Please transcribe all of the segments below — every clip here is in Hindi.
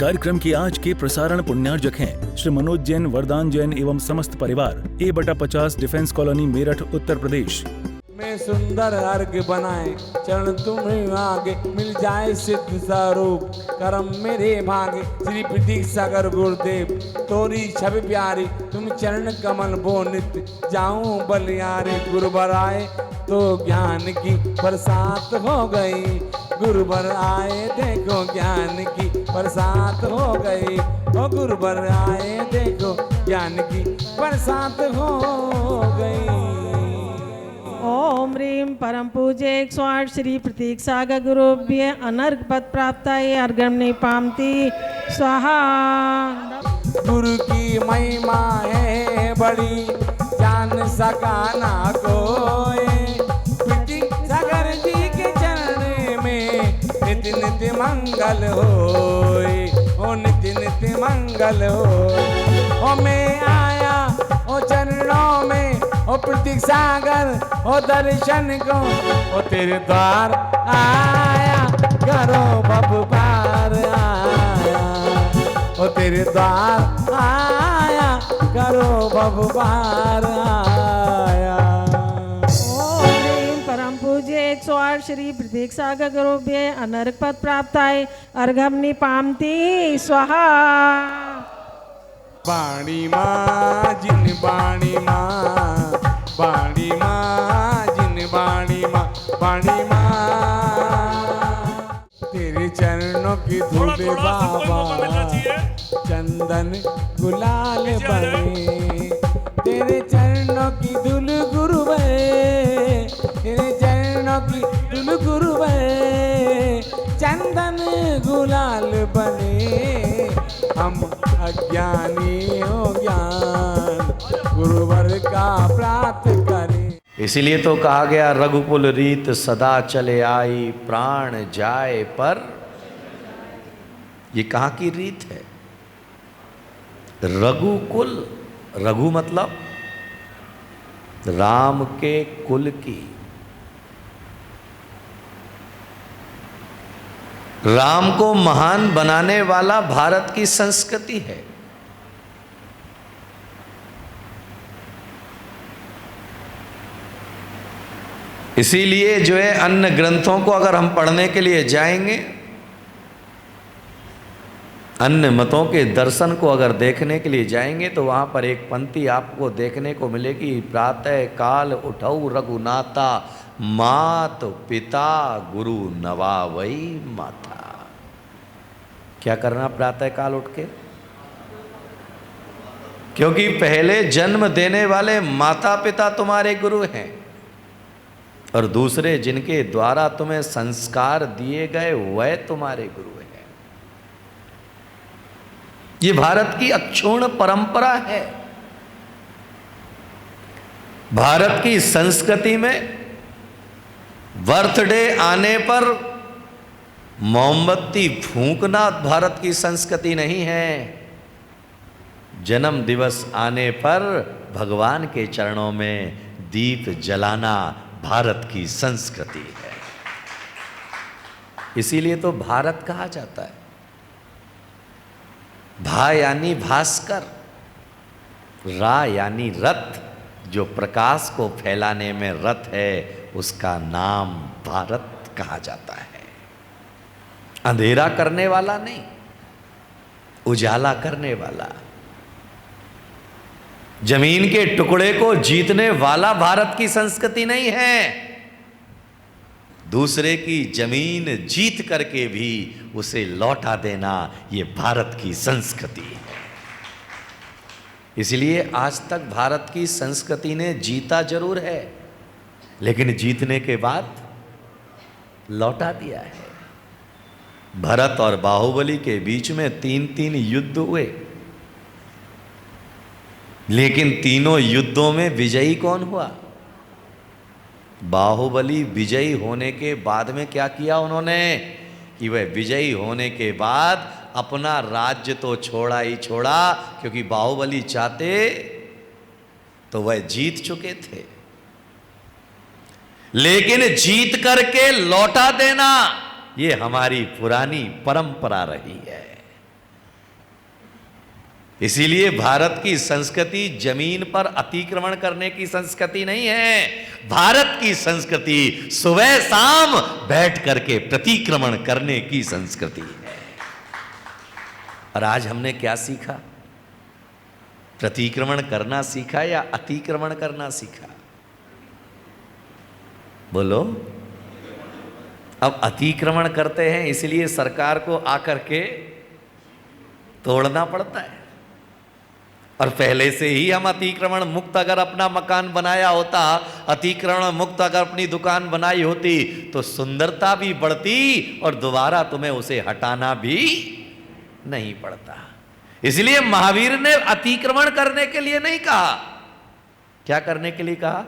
कार्यक्रम की आज के प्रसारण पुण्यार्जक हैं श्री मनोज जैन, वरदान जैन एवं समस्त परिवार, A/50 defence colony, Meerut, Uttar Pradesh. में सुंदर अर्घ बनाए, चरण तुम्हें आगे, मिल जाए सिद्ध स्वरूप, करम मेरे भागे। श्री प्रतीक सागर गुरुदेव तोरी छवि प्यारी, तुम चरण कमल बो नित्य जाऊं बलियारे। गुरुवर आए तो ज्ञान की बरसात हो गई, गुरुवर आए देखो ज्ञान की बरसात हो गई। ओ गुरुवर आए देखो ज्ञान की बरसात हो गई। ओम ह्रीं परम पूज्य 108 श्री प्रतीक सागर गुरुभ्य अनर्घ पद प्राप्ताय अर्घम निपामति स्वाहा। गुरु की महिमा है बड़ी, जान सका ना कोई। प्रतीक सागर जी के चरण में नित्य नित्य मंगल होए, ओ नित्य नित्य मंगल होए। ओ मैं आया ओ चरणों में, ओ प्रतीक सागर ओ दर्शन को, ओ तेरे द्वार आया करो बब पार आया। ओ तेरे द्वार आया करो बब पार आया। ओम ह्रीं परम पूज्य 108 श्री प्रतीक सागर गुरुभ्य अनर्घ पद प्राप्ताय अर्घम निपामति स्वाहा। बाणी माँ जिन बाणी माँ, बाणी माँ जिन बाणी माँ, बाणी माँ तेरे चरणों की धूल बाबा, चंदन गुलाल बने। तेरे चरणों की धूल गुरुवे, तेरे चरणों की धूल गुरुवे, चंदन गुलाल बने। हम अज्ञानी हो ज्ञान गुरुवर का प्राप्त करें। इसीलिए तो कहा गया रघुकुल रीत सदा चले आई, प्राण जाए पर। ये कहाँ की रीत है? रघुकुल, रघु मतलब राम के कुल की, राम को महान बनाने वाला भारत की संस्कृति है। इसीलिए जो है अन्य ग्रंथों को अगर हम पढ़ने के लिए जाएंगे, अन्य मतों के दर्शन को अगर देखने के लिए जाएंगे, तो वहाँ पर एक पंक्ति आपको देखने को मिलेगी, प्रातः काल उठऊ रघुनाथा, मात पिता गुरु नवावई माता। क्या करना प्रातः काल उठ के? क्योंकि पहले जन्म देने वाले माता पिता तुम्हारे गुरु हैं, और दूसरे जिनके द्वारा तुम्हें संस्कार दिए गए वह तुम्हारे गुरु हैं। ये भारत की अक्षुण्ण परंपरा है। भारत की संस्कृति में बर्थडे आने पर मोमबत्ती फूंकना भारत की संस्कृति नहीं है। जन्म दिवस आने पर भगवान के चरणों में दीप जलाना भारत की संस्कृति है। इसीलिए तो भारत कहा जाता है। भा यानी भास्कर, रा यानी रथ, जो प्रकाश को फैलाने में रथ है, उसका नाम भारत कहा जाता है। अंधेरा करने वाला नहीं, उजाला करने वाला। जमीन के टुकड़े को जीतने वाला भारत की संस्कृति नहीं है। दूसरे की जमीन जीत करके भी उसे लौटा देना, ये भारत की संस्कृति है। इसलिए आज तक भारत की संस्कृति ने जीता जरूर है, लेकिन जीतने के बाद लौटा दिया है। भरत और बाहुबली के बीच में 3 युद्ध हुए, लेकिन तीनों युद्धों में विजयी कौन हुआ? बाहुबली विजयी होने के बाद में क्या किया उन्होंने कि वह विजयी होने के बाद अपना राज्य तो छोड़ा ही छोड़ा, क्योंकि बाहुबली चाहते तो वह जीत चुके थे, लेकिन जीत करके लौटा देना ये हमारी पुरानी परंपरा रही है। इसीलिए भारत की संस्कृति जमीन पर अतिक्रमण करने की संस्कृति नहीं है। भारत की संस्कृति सुबह शाम बैठ करके प्रतिक्रमण करने की संस्कृति है। और आज हमने क्या सीखा? प्रतिक्रमण करना सीखा या अतिक्रमण करना सीखा? बोलो। अब अतिक्रमण करते हैं, इसलिए सरकार को आकर के तोड़ना पड़ता है। और पहले से ही हम अतिक्रमण मुक्त अगर अपना मकान बनाया होता, अतिक्रमण मुक्त अगर अपनी दुकान बनाई होती, तो सुंदरता भी बढ़ती और दोबारा तुम्हें उसे हटाना भी नहीं पड़ता। इसलिए महावीर ने अतिक्रमण करने के लिए नहीं कहा। क्या करने के लिए कहा?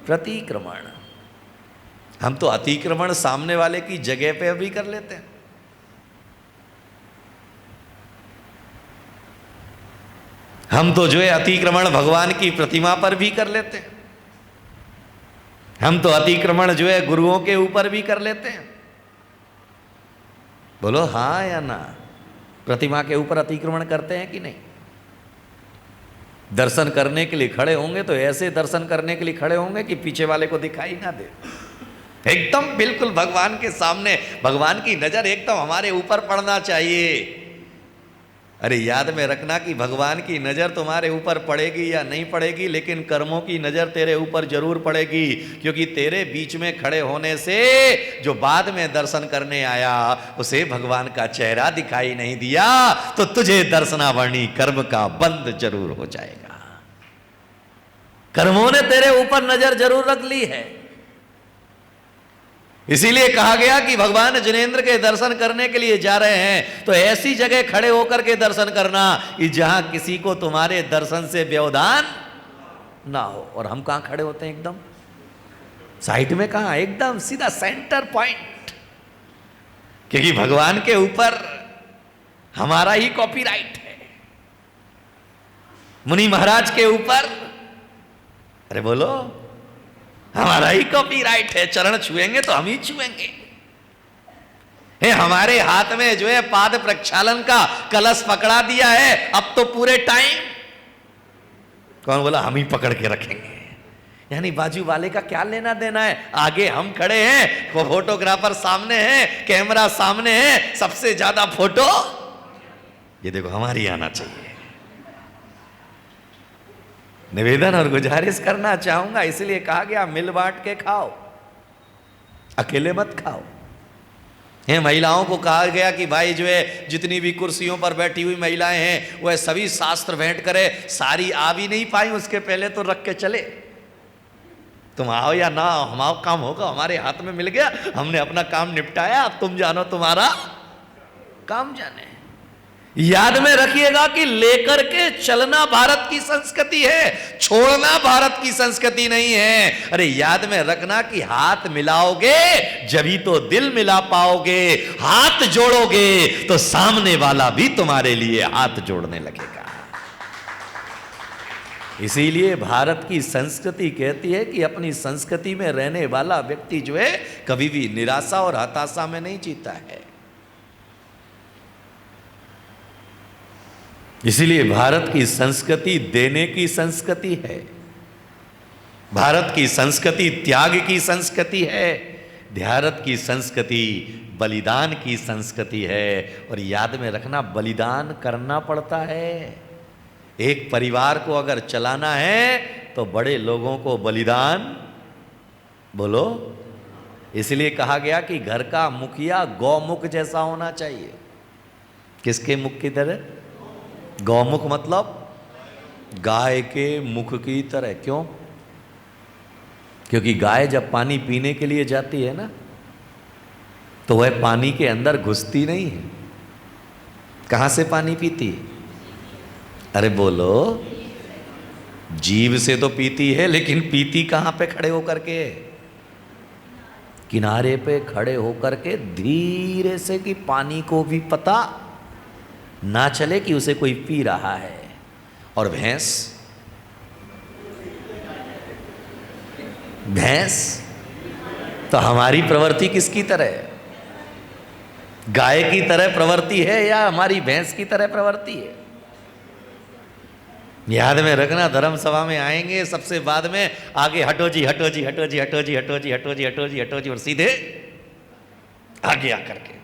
प्रतिक्रमण। हम तो अतिक्रमण सामने वाले की जगह पे भी कर लेते हैं। हम तो जो है अतिक्रमण भगवान की प्रतिमा पर भी कर लेते हैं। हम तो अतिक्रमण जो है गुरुओं के ऊपर भी कर लेते हैं। बोलो हाँ या ना? प्रतिमा के ऊपर अतिक्रमण करते हैं कि नहीं? दर्शन करने के लिए खड़े होंगे तो ऐसे दर्शन करने के लिए खड़े होंगे कि पीछे वाले को दिखाई ना दे, एकदम बिल्कुल भगवान के सामने। भगवान की नजर एकदम हमारे ऊपर पड़ना चाहिए। अरे याद में रखना कि भगवान की नजर तुम्हारे ऊपर पड़ेगी या नहीं पड़ेगी, लेकिन कर्मों की नजर तेरे ऊपर जरूर पड़ेगी, क्योंकि तेरे बीच में खड़े होने से जो बाद में दर्शन करने आया उसे भगवान का चेहरा दिखाई नहीं दिया, तो तुझे दर्शनावरणी कर्म का बंद जरूर हो जाएगा। कर्मों ने तेरे ऊपर नजर जरूर रख ली है। इसीलिए कहा गया कि भगवान जिनेंद्र के दर्शन करने के लिए जा रहे हैं तो ऐसी जगह खड़े होकर के दर्शन करना कि जहां किसी को तुम्हारे दर्शन से व्यवधान ना हो। और हम कहां खड़े होते हैं? एकदम साइड में। कहां? एकदम सीधा सेंटर पॉइंट, क्योंकि भगवान के ऊपर हमारा ही कॉपीराइट है। मुनि महाराज के ऊपर, अरे बोलो, हमारा ही कॉपीराइट है। चरण छुएंगे तो हम ही छुएंगे। हमारे हाथ में जो है पाद प्रक्षालन का कलश पकड़ा दिया है, अब तो पूरे टाइम कौन बोला? हम ही पकड़ के रखेंगे। यानी बाजू वाले का क्या लेना देना है? आगे हम खड़े हैं, वो फोटोग्राफर सामने है, कैमरा सामने है, सबसे ज्यादा फोटो ये देखो हमारी आना चाहिए। निवेदन और गुजारिश करना चाहूंगा, इसलिए कहा गया मिल बांट के खाओ, अकेले मत खाओ। महिलाओं को कहा गया कि भाई जो है जितनी भी कुर्सियों पर बैठी हुई महिलाएं हैं वह सभी शास्त्र भेंट करे। सारी आ भी नहीं पाई, उसके पहले तो रख के चले। तुम आओ या ना आओ, हमारा काम होगा, हमारे हाथ में मिल गया, हमने अपना काम निपटाया, अब तुम जानो तुम्हारा काम जाने। याद में रखिएगा कि लेकर के चलना भारत की संस्कृति है, छोड़ना भारत की संस्कृति नहीं है। अरे याद में रखना कि हाथ मिलाओगे जभी तो दिल मिला पाओगे, हाथ जोड़ोगे तो सामने वाला भी तुम्हारे लिए हाथ जोड़ने लगेगा। इसीलिए भारत की संस्कृति कहती है कि अपनी संस्कृति में रहने वाला व्यक्ति जो है कभी भी निराशा और हताशा में नहीं जीता है। इसीलिए भारत की संस्कृति देने की संस्कृति है। भारत की संस्कृति त्याग की संस्कृति है। भारत की संस्कृति बलिदान की संस्कृति है। और याद में रखना, बलिदान करना पड़ता है। एक परिवार को अगर चलाना है तो बड़े लोगों को बलिदान, बोलो। इसलिए कहा गया कि घर का मुखिया गौमुख जैसा होना चाहिए। किसके मुख की तरह? गौमुख मतलब गाय के मुख की तरह। क्यों? क्योंकि गाय जब पानी पीने के लिए जाती है ना, तो वह पानी के अंदर घुसती नहीं है। कहां से पानी पीती है? अरे बोलो, जीभ से तो पीती है, लेकिन पीती कहां पे खड़े होकर के? किनारे पे खड़े होकर के धीरे से, कि पानी को भी पता ना चले कि उसे कोई पी रहा है। और भैंस, भैंस तो हमारी प्रवृत्ति किसकी तरह है? गाय की तरह प्रवृत्ति है या हमारी भैंस की तरह प्रवृत्ति है? याद में रखना, धर्म सभा में आएंगे सबसे बाद में आगे हटो जी हटो जी हटो जी हटो जी हटो जी हटो जी हटो जी हटो जी, और सीधे आगे आकर के।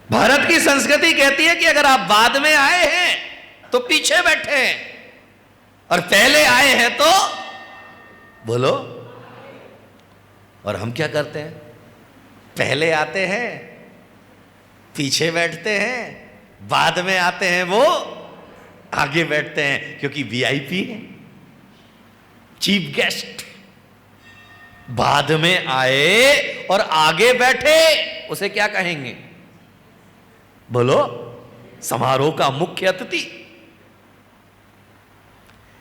भारत की संस्कृति कहती है कि अगर आप बाद में आए हैं तो पीछे बैठे हैं, और पहले आए हैं तो बोलो। और हम क्या करते हैं? पहले आते हैं, पीछे बैठते हैं, बाद में आते हैं वो आगे बैठते हैं, क्योंकि वीआईपी है, चीफ गेस्ट। बाद में आए और आगे बैठे उसे क्या कहेंगे? बोलो, समारोह का मुख्य अतिथि।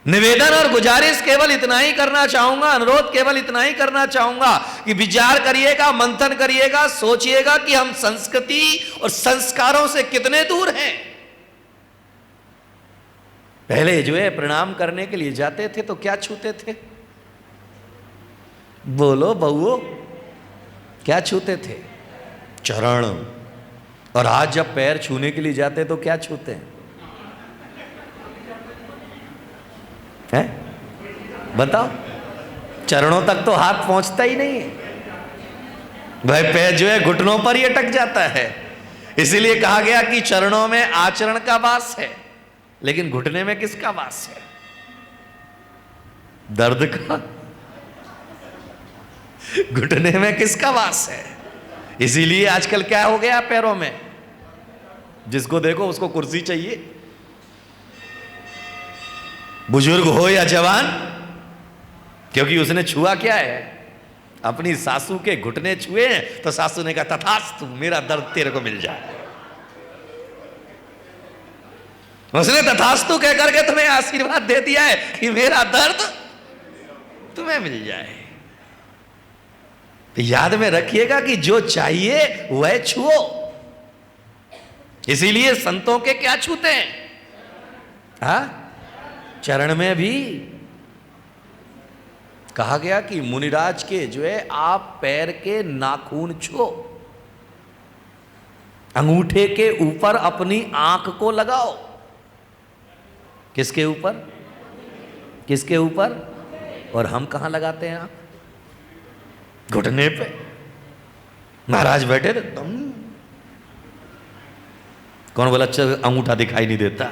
निवेदन और गुजारिश केवल इतना ही करना चाहूंगा, अनुरोध केवल इतना ही करना चाहूंगा कि विचार करिएगा, मंथन करिएगा, सोचिएगा कि हम संस्कृति और संस्कारों से कितने दूर हैं। पहले जो है प्रणाम करने के लिए जाते थे तो क्या छूते थे? बोलो बहुओं, क्या छूते थे? चरण। और आज जब पैर छूने के लिए जाते तो क्या छूते हैं? बताओ, चरणों तक तो हाथ पहुंचता ही नहीं है भाई, पैर जो है घुटनों पर ही अटक जाता है। इसीलिए कहा गया कि चरणों में आचरण का वास है, लेकिन घुटने में किसका वास है? दर्द का। घुटने में किसका वास है? इसीलिए आजकल क्या हो गया पैरों में, जिसको देखो उसको कुर्सी चाहिए, बुजुर्ग हो या जवान, क्योंकि उसने छुआ क्या है? अपनी सासू के घुटने छुए तो सासू ने कहा तथास्तु, मेरा दर्द तेरे को मिल जाए। उसने तथास्तु कह करके तुम्हें आशीर्वाद दे दिया है कि मेरा दर्द तुम्हें मिल जाए। तो याद में रखिएगा कि जो चाहिए वह छुओ। इसीलिए संतों के क्या छूते हैं? चरण में भी कहा गया कि मुनिराज के जो है आप पैर के नाखून छुओ, अंगूठे के ऊपर अपनी आंख को लगाओ। किसके ऊपर? किसके ऊपर? और हम कहां लगाते हैं? आप घुटने पे। महाराज बैठे थे, कौन बोला अच्छा अंगूठा दिखाई नहीं देता?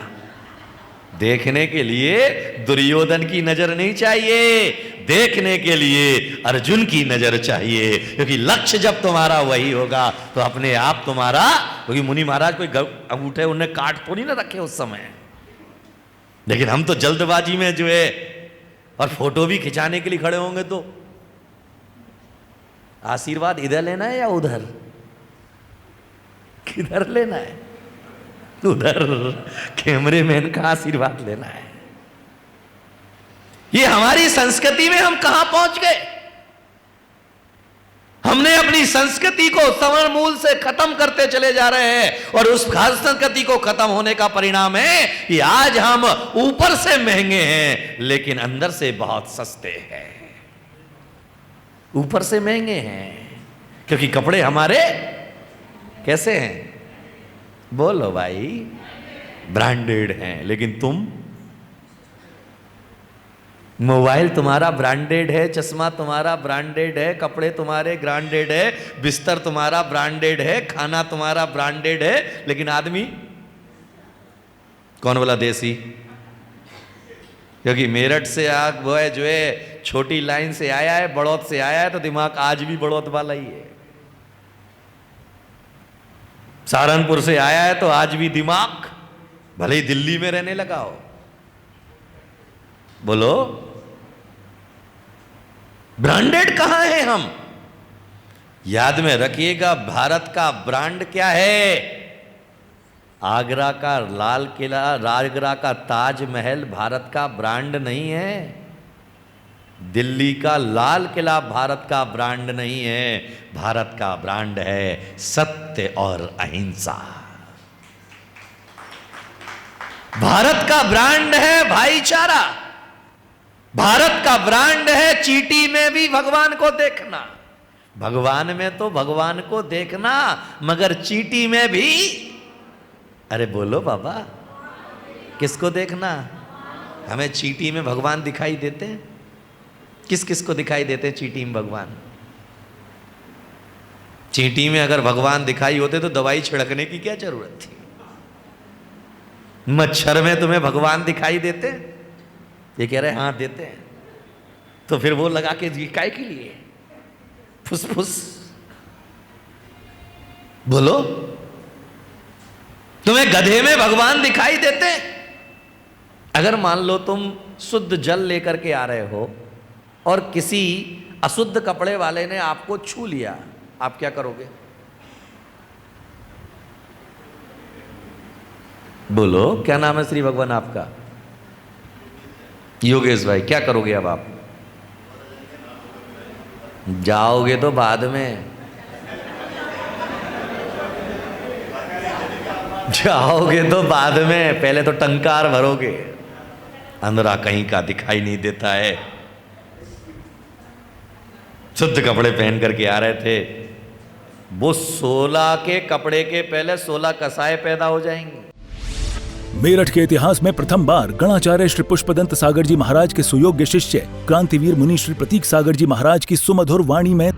देखने के लिए दुर्योधन की नजर नहीं चाहिए, देखने के लिए अर्जुन की नजर चाहिए, क्योंकि लक्ष्य जब तुम्हारा वही होगा तो अपने आप तुम्हारा। क्योंकि मुनि महाराज कोई अंगूठे उन्हें काट तो नहीं ना रखे उस समय, लेकिन हम तो जल्दबाजी में जो है, और फोटो भी खिंचाने के लिए खड़े होंगे तो आशीर्वाद इधर लेना है या उधर? किधर लेना है? उधर कैमरेमैन का आशीर्वाद लेना है। ये हमारी संस्कृति में हम कहां पहुंच गए? हमने अपनी संस्कृति को समूल मूल से खत्म करते चले जा रहे हैं, और उस संस्कृति को खत्म होने का परिणाम है कि आज हम ऊपर से महंगे हैं लेकिन अंदर से बहुत सस्ते हैं। ऊपर से महंगे हैं क्योंकि कपड़े हमारे कैसे हैं? बोलो भाई, ब्रांडेड हैं, लेकिन तुम, मोबाइल तुम्हारा ब्रांडेड है, चश्मा तुम्हारा ब्रांडेड है, कपड़े तुम्हारे ब्रांडेड है, बिस्तर तुम्हारा ब्रांडेड है, खाना तुम्हारा ब्रांडेड है, लेकिन आदमी कौन बोला देसी? क्योंकि मेरठ से वो है जो है छोटी लाइन से आया है, बड़ौद से आया है, तो दिमाग आज भी बड़ौद वाला ही है। सहारनपुर से आया है तो आज भी दिमाग भले ही दिल्ली में रहने लगा हो। बोलो, ब्रांडेड कहां है हम? याद में रखिएगा, भारत का ब्रांड क्या है? आगरा का लाल किला, आगरा का ताजमहल भारत का ब्रांड नहीं है। दिल्ली का लाल किला भारत का ब्रांड नहीं है। भारत का ब्रांड है सत्य और अहिंसा। भारत का ब्रांड है भाईचारा। भारत का ब्रांड है चींटी में भी भगवान को देखना। भगवान में तो भगवान को देखना, मगर चींटी में भी, अरे बोलो बाबा, किसको देखना? हमें चींटी में भगवान दिखाई देते हैं? किस किस को दिखाई देते हैं चींटी में भगवान? चींटी में अगर भगवान दिखाई होते तो दवाई छिड़कने की क्या जरूरत थी? मच्छर में तुम्हें भगवान दिखाई देते? ये कह रहे हाँ देते हैं। तो फिर वो लगा के काय के लिए? फुसफुस बोलो। तुम्हें गधे में भगवान दिखाई देते? अगर मान लो तुम शुद्ध जल लेकर के आ रहे हो और किसी अशुद्ध कपड़े वाले ने आपको छू लिया, आप क्या करोगे? बोलो, क्या नाम है श्री भगवान आपका? योगेश भाई, क्या करोगे अब आप? जाओगे तो बाद में, जाओगे तो बाद में, पहले तो टंकार भरोगे। अंदरा कहीं का दिखाई नहीं देता है। शुद्ध कपड़े पहन करके आ रहे थे, वो 16 के कपड़े के पहले 16 कसाए पैदा हो जाएंगे। मेरठ के इतिहास में प्रथम बार गणाचार्य श्री पुष्पदंत सागर जी महाराज के सुयोग्य शिष्य क्रांतिवीर मुनि श्री प्रतीक सागर जी महाराज की सुमधुर वाणी में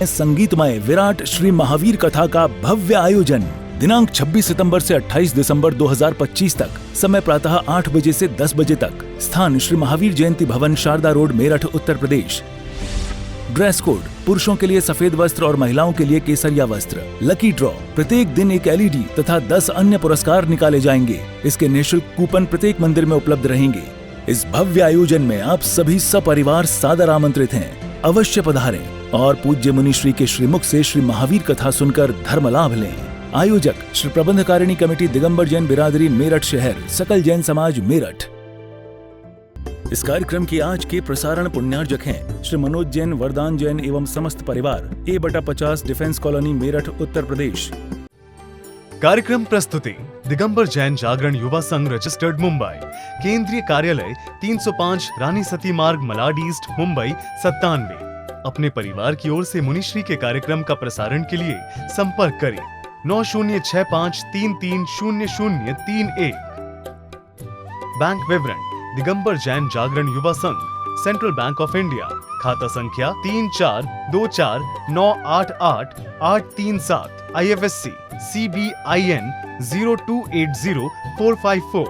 संगीतमय विराट श्री महावीर कथा का भव्य आयोजन दिनांक 26 सितंबर से 28 दिसंबर 2025 तक, समय प्रातः 8 बजे से 10 बजे तक, स्थान श्री महावीर जयंती भवन, Sharda road, Meerut, Uttar Pradesh. Dress code, पुरुषों के लिए सफेद वस्त्र और महिलाओं के लिए केसरिया वस्त्र। लकी ड्रॉ, प्रत्येक दिन एक LED तथा 10 अन्य पुरस्कार निकाले जाएंगे। इसके निःशुल्क कूपन प्रत्येक मंदिर में उपलब्ध रहेंगे। इस भव्य आयोजन में आप सभी सपरिवार सादर आमंत्रित हैं। अवश्य पधारें और पूज्य मुनि श्री के श्रीमुख से श्री महावीर कथा सुनकर धर्म लाभ लें। आयोजक श्री प्रबंधकारिणी कमेटी दिगंबर जैन बिरादरी मेरठ शहर, सकल जैन समाज मेरठ। इस कार्यक्रम की आज के प्रसारण पुण्यार्जक हैं श्री मनोज जैन, वरदान जैन एवं समस्त परिवार, A/50 defence colony, Meerut, Uttar Pradesh. कार्यक्रम प्रस्तुति दिगंबर जैन जागरण युवा संघ, रजिस्टर्ड, मुंबई। केंद्रीय कार्यालय 305 रानी सती मार्ग, मलाड ईस्ट, मुंबई 97। अपने परिवार की ओर से मुनिश्री के कार्यक्रम का प्रसारण के लिए संपर्क करें 9065330031। बैंक विवरण दिगंबर जैन जागरण युवा संघ, सेंट्रल बैंक ऑफ इंडिया, खाता संख्या 3424988837, IFSC CBIN 0280454।